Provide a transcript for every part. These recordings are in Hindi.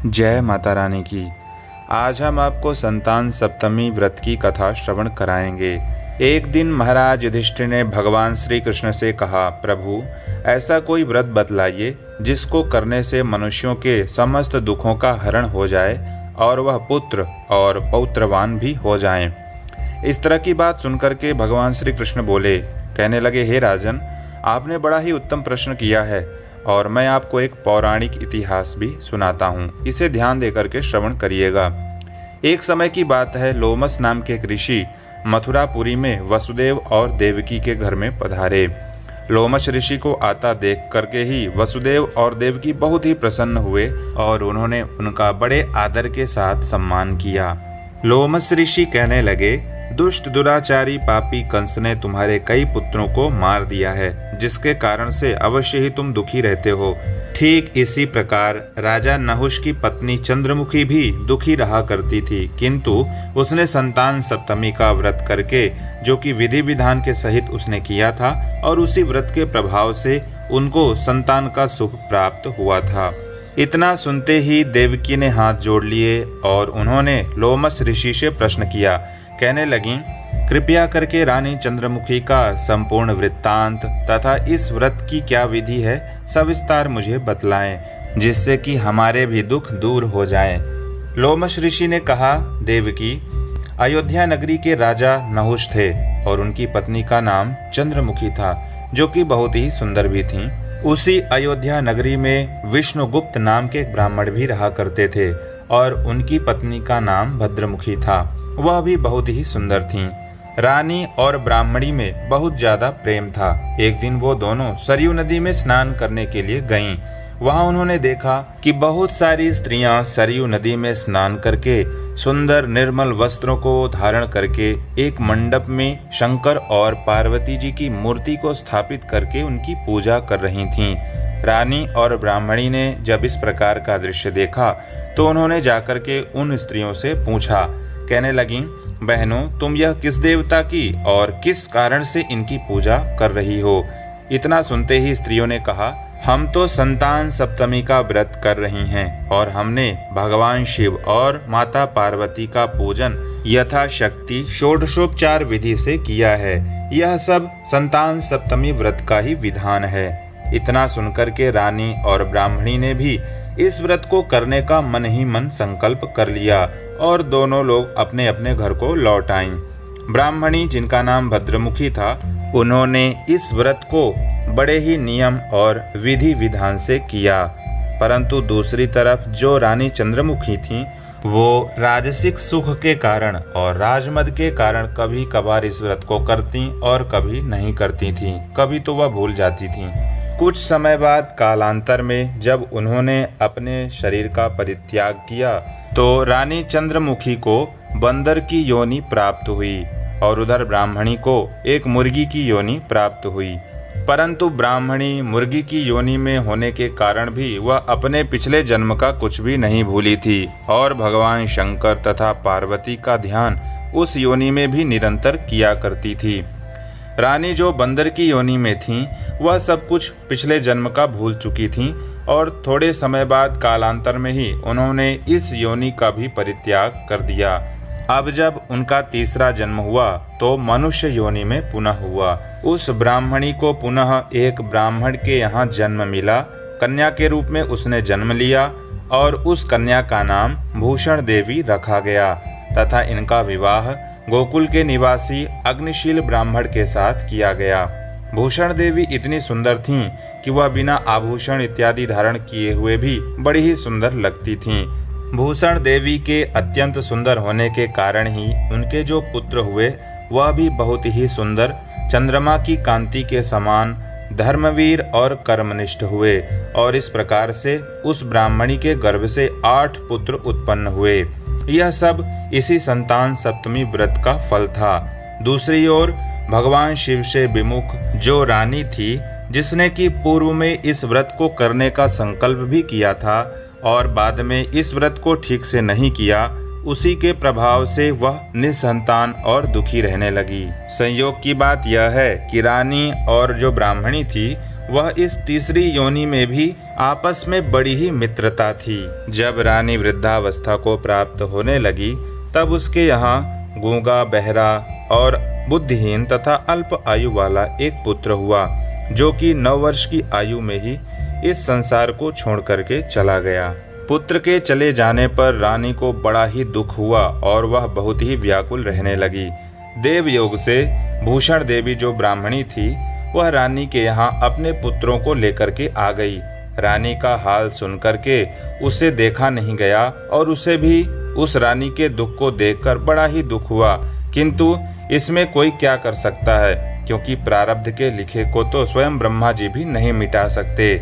जय माता रानी की। आज हम आपको संतान सप्तमी व्रत की कथा श्रवण कराएंगे। एक दिन महाराज युधिष्ठिर ने भगवान श्री कृष्ण से कहा, प्रभु ऐसा कोई व्रत बतलाइए जिसको करने से मनुष्यों के समस्त दुखों का हरण हो जाए और वह पुत्र और पौत्रवान भी हो जाएं। इस तरह की बात सुनकर के भगवान श्री कृष्ण बोले, कहने लगे, हे राजन, आपने बड़ा ही उत्तम प्रश्न किया है और मैं आपको एक पौराणिक इतिहास भी सुनाता हूँ। इसे ध्यान देकर के श्रवण करिएगा। एक समय की बात है, लोमस नाम के एक ऋषि मथुरापुरी में वसुदेव और देवकी के घर में पधारे। लोमस ऋषि को आता देख करके ही वसुदेव और देवकी बहुत ही प्रसन्न हुए और उन्होंने उनका बड़े आदर के साथ सम्मान किया। लोमस ऋषि कहने लगे, दुष्ट दुराचारी पापी कंस ने तुम्हारे कई पुत्रों को मार दिया है, जिसके कारण से अवश्य ही तुम दुखी रहते हो। ठीक इसी प्रकार राजा नहुष की पत्नी चंद्रमुखी भी दुखी रहा करती थी, किंतु उसने संतान सप्तमी का व्रत करके, जो कि विधि विधान के सहित उसने किया था, और उसी व्रत के प्रभाव से उनको संतान का सुख प्राप्त हुआ था। इतना सुनते ही देवकी ने हाथ जोड़ लिए और उन्होंने लोमस ऋषि से प्रश्न किया। कहने लगी, कृपया करके रानी चंद्रमुखी का संपूर्ण वृत्तांत तथा इस व्रत की क्या विधि है सविस्तार मुझे बतलाएं, जिससे कि हमारे भी दुख दूर हो जाएं। लोमस ऋषि ने कहा, देवकी, अयोध्या नगरी के राजा नहुष थे और उनकी पत्नी का नाम चंद्रमुखी था, जो कि बहुत ही सुंदर भी थी। उसी अयोध्या नगरी में विष्णुगुप्त नाम के एक ब्राह्मण भी रहा करते थे और उनकी पत्नी का नाम भद्रमुखी था, वह भी बहुत ही सुंदर थीं। रानी और ब्राह्मणी में बहुत ज्यादा प्रेम था। एक दिन वो दोनों सरयू नदी में स्नान करने के लिए गईं। वहां उन्होंने देखा कि बहुत सारी स्त्रियां सरयू नदी में स्नान करके सुंदर निर्मल वस्त्रों को धारण करके एक मंडप में शंकर और पार्वती जी की मूर्ति को स्थापित करके उनकी पूजा कर रही थीं। रानी और ब्राह्मणी ने जब इस प्रकार का दृश्य देखा तो उन्होंने जाकर के उन स्त्रियों से पूछा। कहने लगी, बहनों, तुम यह किस देवता की और किस कारण से इनकी पूजा कर रही हो? इतना सुनते ही स्त्रियों ने कहा, हम तो संतान सप्तमी का व्रत कर रही हैं और हमने भगवान शिव और माता पार्वती का पूजन यथाशक्ति षोडशोपचार विधि से किया है। यह सब संतान सप्तमी व्रत का ही विधान है। इतना सुनकर के रानी और ब्राह्मणी ने भी इस व्रत को करने का मन ही मन संकल्प कर लिया और दोनों लोग अपने अपने घर को लौट आईं। ब्राह्मणी, जिनका नाम भद्रमुखी था, उन्होंने इस व्रत को बड़े ही नियम और विधि विधान से किया, परंतु दूसरी तरफ जो रानी चंद्रमुखी थीं, वो राजसिक सुख के कारण और राजमद के कारण कभी कभार इस व्रत को करती और कभी नहीं करती थीं। कभी तो वह भूल जाती थीं। कुछ समय बाद कालांतर में जब उन्होंने अपने शरीर का परित्याग किया तो रानी चंद्रमुखी को बंदर की योनि प्राप्त हुई और उधर ब्राह्मणी को एक मुर्गी की योनि प्राप्त हुई। परंतु ब्राह्मणी मुर्गी की योनि में होने के कारण भी वह अपने पिछले जन्म का कुछ भी नहीं भूली थी और भगवान शंकर तथा पार्वती का ध्यान उस योनि में भी निरंतर किया करती थी। रानी जो बंदर की योनि में थीं, वह सब कुछ पिछले जन्म का भूल चुकी थीं और थोड़े समय बाद कालांतर में ही उन्होंने इस योनि का भी परित्याग कर दिया। अब जब उनका तीसरा जन्म हुआ तो मनुष्य योनि में पुनः हुआ। उस ब्राह्मणी को पुनः एक ब्राह्मण के यहाँ जन्म मिला। कन्या के रूप में उसने जन्म लिया और उस कन्या का नाम भूषण देवी रखा गया तथा इनका विवाह गोकुल के निवासी अग्निशील ब्राह्मण के साथ किया गया। भूषण देवी इतनी सुंदर थीं कि वह बिना आभूषण इत्यादि धारण किए हुए भी बड़ी ही सुंदर लगती थीं। भूषण देवी के अत्यंत सुंदर होने के कारण ही उनके जो पुत्र हुए वह भी बहुत ही सुंदर, चंद्रमा की कांति के समान, धर्मवीर और कर्मनिष्ठ हुए और इस प्रकार से उस ब्राह्मणी के गर्भ से 8 पुत्र उत्पन्न हुए। यह सब इसी संतान सप्तमी व्रत का फल था। दूसरी ओर भगवान शिव से विमुख जो रानी थी, जिसने कि पूर्व में इस व्रत को करने का संकल्प भी किया था और बाद में इस व्रत को ठीक से नहीं किया, उसी के प्रभाव से वह निसंतान और दुखी रहने लगी। संयोग की बात यह है कि रानी और जो ब्राह्मणी थी वह इस तीसरी योनि में भी आपस में बड़ी ही मित्रता थी। जब रानी वृद्धावस्था को प्राप्त होने लगी तब उसके यहाँ गूंगा, बहरा और बुद्धिहीन तथा अल्प आयु वाला एक पुत्र हुआ, जो कि 9 वर्ष की आयु में ही इस संसार को छोड़ करके चला गया। पुत्र के चले जाने पर रानी को बड़ा ही दुख हुआ और वह बहुत ही व्याकुल रहने लगी। देवयोग से भूषण देवी जो ब्राह्मणी थी, वह रानी के यहाँ अपने पुत्रों को लेकर के आ गई। रानी का हाल सुनकर के उसे देखा नहीं गया और उसे भी उस रानी के दुख को देखकर बड़ा ही दुख हुआ, किंतु इसमें कोई क्या कर सकता है, क्योंकि प्रारब्ध के लिखे को तो स्वयं ब्रह्मा जी भी नहीं मिटा सकते।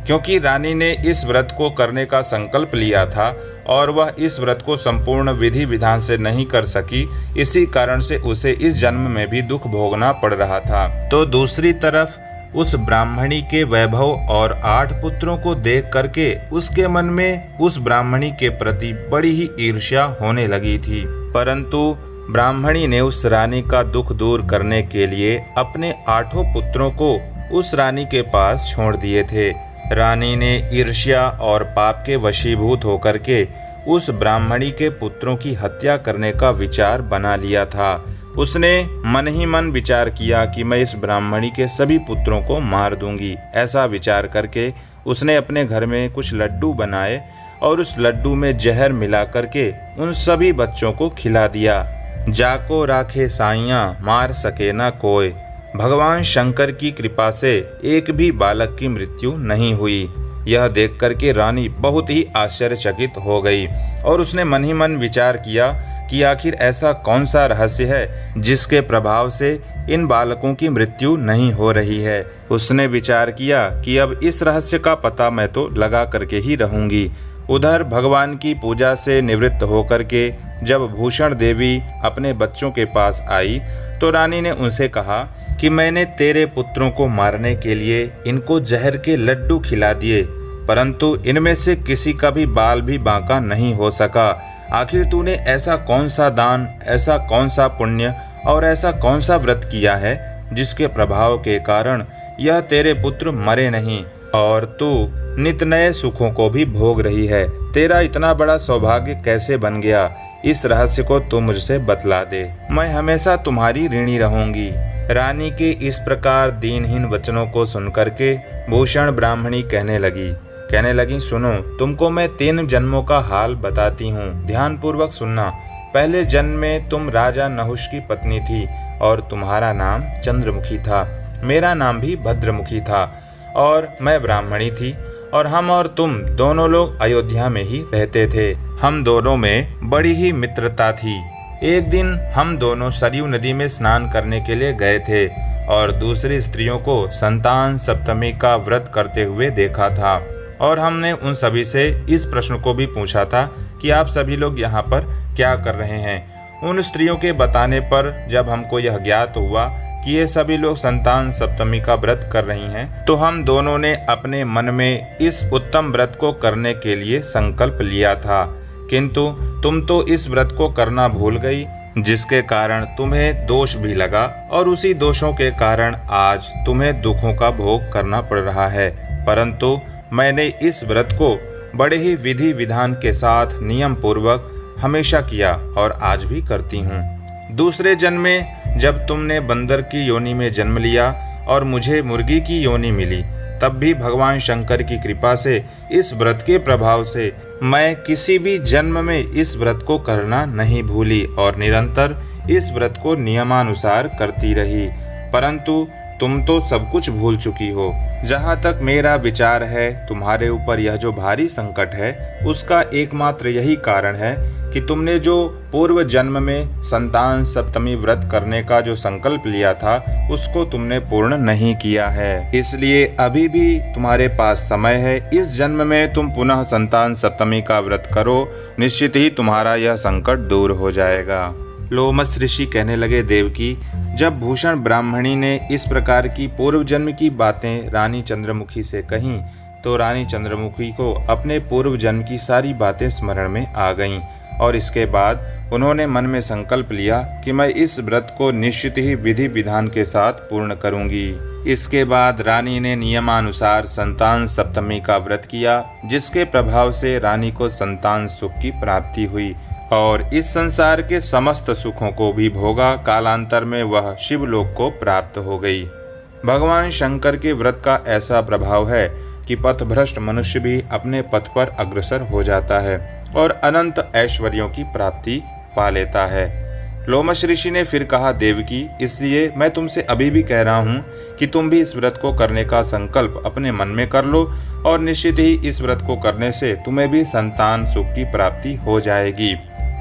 क्योंकि रानी ने इस व्रत को करने का संकल्प लिया था और वह इस व्रत को संपूर्ण विधि विधान से नहीं कर सकी, इसी कारण से उसे इस जन्म में भी दुख भोगना पड़ रहा था। तो दूसरी तरफ उस ब्राह्मणी के वैभव और 8 पुत्रों को देख करके उसके मन में उस ब्राह्मणी के प्रति बड़ी ही ईर्ष्या होने लगी थी। परंतु ब्राह्मणी ने उस रानी का दुख दूर करने के लिए अपने 8 पुत्रों को उस रानी के पास छोड़ दिए थे। रानी ने ईर्ष्या और पाप के वशीभूत होकर के उस ब्राह्मणी के पुत्रों की हत्या करने का विचार बना लिया था। उसने मन ही मन विचार किया कि मैं इस ब्राह्मणी के सभी पुत्रों को मार दूंगी। ऐसा विचार करके उसने अपने घर में कुछ लड्डू बनाए और उस लड्डू में जहर मिला करके उन सभी बच्चों को खिला दिया। जाको राखे साइयां, मार सके ना कोई। भगवान शंकर की कृपा से एक भी बालक की मृत्यु नहीं हुई। यह देख करके रानी बहुत ही आश्चर्यचकित हो गई और उसने मन ही मन विचार किया कि आखिर ऐसा कौन सा रहस्य है जिसके प्रभाव से इन बालकों की मृत्यु नहीं हो रही है। उसने विचार किया कि अब इस रहस्य का पता मैं तो लगा करके ही रहूंगी। उधर भगवान की पूजा से निवृत्त होकर के जब भूषण देवी अपने बच्चों के पास आई तो रानी ने उनसे कहा कि मैंने तेरे पुत्रों को मारने के लिए इनको जहर के लड्डू खिला दिए, परंतु इनमें से किसी का भी बाल भी बांका नहीं हो सका। आखिर तूने ऐसा कौन सा दान, ऐसा कौन सा पुण्य और ऐसा कौन सा व्रत किया है जिसके प्रभाव के कारण यह तेरे पुत्र मरे नहीं और तू नित नए सुखों को भी भोग रही है। तेरा इतना बड़ा सौभाग्य कैसे बन गया? इस रहस्य को तू मुझसे बतला दे, मैं हमेशा तुम्हारी ऋणी रहूंगी। रानी के इस प्रकार दीनहीन वचनों को सुनकर के भूषण ब्राह्मणी कहने लगी, सुनो, तुमको मैं 3 जन्मों का हाल बताती हूँ, ध्यान पूर्वक सुनना। पहले जन्म में तुम राजा नहुष की पत्नी थी और तुम्हारा नाम चंद्रमुखी था। मेरा नाम भी भद्रमुखी था और मैं ब्राह्मणी थी और हम और तुम दोनों लोग अयोध्या में ही रहते थे। हम दोनों में बड़ी ही मित्रता थी। एक दिन हम दोनों सरयू नदी में स्नान करने के लिए गए थे और दूसरी स्त्रियों को संतान सप्तमी का व्रत करते हुए देखा था और हमने उन सभी से इस प्रश्न को भी पूछा था कि आप सभी लोग यहाँ पर क्या कर रहे हैं। उन स्त्रियों के बताने पर जब हमको यह ज्ञात हुआ कि ये सभी लोग संतान सप्तमी का व्रत कर रही हैं, तो हम दोनों ने अपने मन में इस उत्तम व्रत को करने के लिए संकल्प लिया था, किंतु तुम तो इस व्रत को करना भूल गई, जिसके कारण तुम्हें दोष भी लगा और उसी दोषों के कारण आज तुम्हें दुखों का भोग करना पड़ रहा है। परंतु मैंने इस व्रत को बड़े ही विधि विधान के साथ नियम पूर्वक हमेशा किया और आज भी करती हूँ। दूसरे जन्म में जब तुमने बंदर की योनि में जन्म लिया और मुझे मुर्गी की योनि मिली, तब भी भगवान शंकर की कृपा से इस व्रत के प्रभाव से मैं किसी भी जन्म में इस व्रत को करना नहीं भूली और निरंतर इस व्रत को नियमानुसार करती रही। परंतु तुम तो सब कुछ भूल चुकी हो। जहाँ तक मेरा विचार है, तुम्हारे ऊपर यह जो भारी संकट है उसका एकमात्र यही कारण है कि तुमने जो पूर्व जन्म में संतान सप्तमी व्रत करने का जो संकल्प लिया था उसको तुमने पूर्ण नहीं किया है। इसलिए अभी भी तुम्हारे पास समय है। इस जन्म में तुम पुनः संतान सप्तमी का व्रत करो, निश्चित ही तुम्हारा यह संकट दूर हो जाएगा। लोमस ऋषि कहने लगे, देवकी, जब भूषण ब्राह्मणी ने इस प्रकार की पूर्व जन्म की बातें रानी चंद्रमुखी से कहीं, तो रानी चंद्रमुखी को अपने पूर्व जन्म की सारी बातें स्मरण में आ गईं और इसके बाद उन्होंने मन में संकल्प लिया कि मैं इस व्रत को निश्चित ही विधि विधान के साथ पूर्ण करूंगी। इसके बाद रानी ने नियमानुसार संतान सप्तमी का व्रत किया, जिसके प्रभाव से रानी को संतान सुख की प्राप्ति हुई और इस संसार के समस्त सुखों को भी भोगा। कालांतर में वह शिवलोक को प्राप्त हो गई। भगवान शंकर के व्रत का ऐसा प्रभाव है कि पथभ्रष्ट मनुष्य भी अपने पथ पर अग्रसर हो जाता है और अनंत ऐश्वर्यों की प्राप्ति पा लेता है। लोमश ऋषि ने फिर कहा, देवकी, इसलिए मैं तुमसे अभी भी कह रहा हूँ कि तुम भी इस व्रत को करने का संकल्प अपने मन में कर लो और निश्चित ही इस व्रत को करने से तुम्हें भी संतान सुख की प्राप्ति हो जाएगी।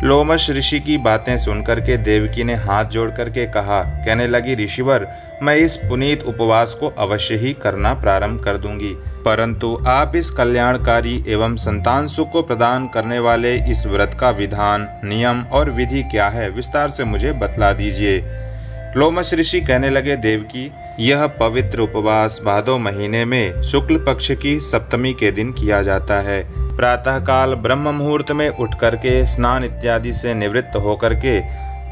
लोमश ऋषि की बातें सुनकर के देवकी ने हाथ जोड़ करके कहा, कहने लगी, ऋषिवर, मैं इस पुनीत उपवास को अवश्य ही करना प्रारंभ कर दूंगी, परंतु आप इस कल्याणकारी एवं संतान सुख को प्रदान करने वाले इस व्रत का विधान, नियम और विधि क्या है, विस्तार से मुझे बतला दीजिए। लोमश ऋषि कहने लगे, देवकी, यह पवित्र उपवास भादो महीने में शुक्ल पक्ष की सप्तमी के दिन किया जाता है। प्रातःकाल ब्रह्म मुहूर्त में उठ करके स्नान इत्यादि से निवृत्त होकर के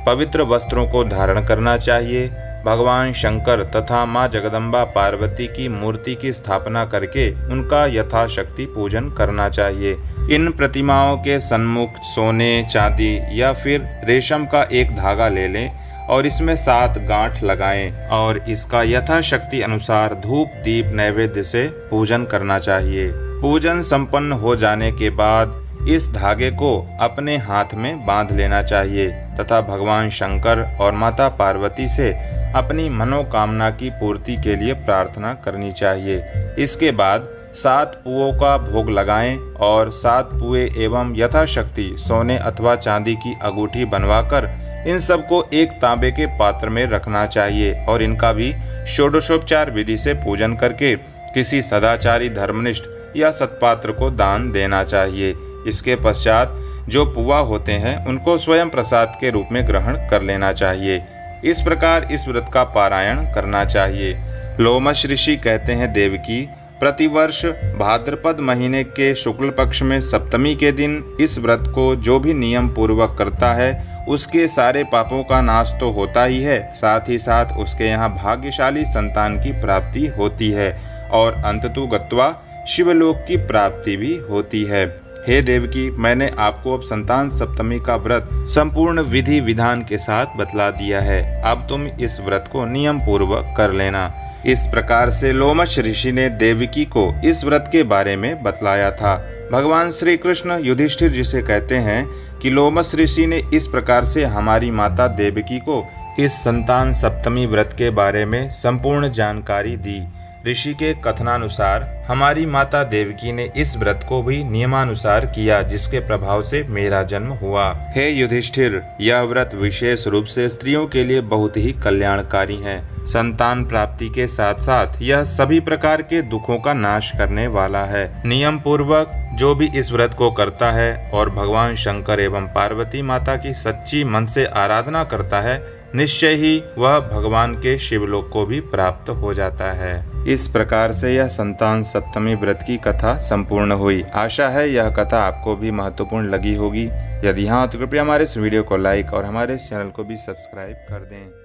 पवित्र वस्त्रों को धारण करना चाहिए। भगवान शंकर तथा माँ जगदम्बा पार्वती की मूर्ति की स्थापना करके उनका यथाशक्ति पूजन करना चाहिए। इन प्रतिमाओं के सन्मुख सोने, चांदी या फिर रेशम का एक धागा ले लें और इसमें 7 गांठ लगाएं और इसका यथाशक्ति अनुसार धूप दीप नैवेद्य से पूजन करना चाहिए। पूजन संपन्न हो जाने के बाद इस धागे को अपने हाथ में बांध लेना चाहिए तथा भगवान शंकर और माता पार्वती से अपनी मनोकामना की पूर्ति के लिए प्रार्थना करनी चाहिए। इसके बाद 7 पुओं का भोग लगाएं और 7 पुए एवं यथाशक्ति सोने अथवा चांदी की अंगूठी बनवाकर इन सबको एक तांबे के पात्र में रखना चाहिए और इनका भी षोडशोपचार विधि से पूजन करके किसी सदाचारी धर्मनिष्ठ या सत्पात्र को दान देना चाहिए। इसके पश्चात जो पुआ होते हैं उनको स्वयं प्रसाद के रूप में ग्रहण कर लेना चाहिए। इस प्रकार इस व्रत का पारायण करना चाहिए। लोमश ऋषि कहते हैं, देवकी, प्रतिवर्ष भाद्रपद महीने के शुक्ल पक्ष में सप्तमी के दिन इस व्रत को जो भी नियम पूर्वक करता है उसके सारे पापों का नाश तो होता ही है, साथ ही साथ उसके यहाँ भाग्यशाली संतान की प्राप्ति होती है और अंततु गत्वा शिवलोक की प्राप्ति भी होती है। हे देवकी, मैंने आपको अब संतान सप्तमी का व्रत संपूर्ण विधि विधान के साथ बतला दिया है। अब तुम इस व्रत को नियम पूर्वक कर लेना। इस प्रकार से लोमश ऋषि ने देवकी को इस व्रत के बारे में बतलाया था। भगवान श्री कृष्ण युधिष्ठिर जिसे कहते हैं कि लोमश ऋषि ने इस प्रकार से हमारी माता देवकी को इस संतान सप्तमी व्रत के बारे में संपूर्ण जानकारी दी। ऋषि के कथनानुसार हमारी माता देवकी ने इस व्रत को भी नियमानुसार किया, जिसके प्रभाव से मेरा जन्म हुआ। हे युधिष्ठिर, यह व्रत विशेष रूप से स्त्रियों के लिए बहुत ही कल्याणकारी है। संतान प्राप्ति के साथ साथ यह सभी प्रकार के दुखों का नाश करने वाला है। नियम पूर्वक जो भी इस व्रत को करता है और भगवान शंकर एवं पार्वती माता की सच्ची मन से आराधना करता है, निश्चय ही वह भगवान के शिवलोक को भी प्राप्त हो जाता है। इस प्रकार से यह संतान सप्तमी व्रत की कथा संपूर्ण हुई। आशा है यह कथा आपको भी महत्वपूर्ण लगी होगी। यदि हाँ तो कृपया हमारे इस वीडियो को लाइक और हमारे इस चैनल को भी सब्सक्राइब कर दें।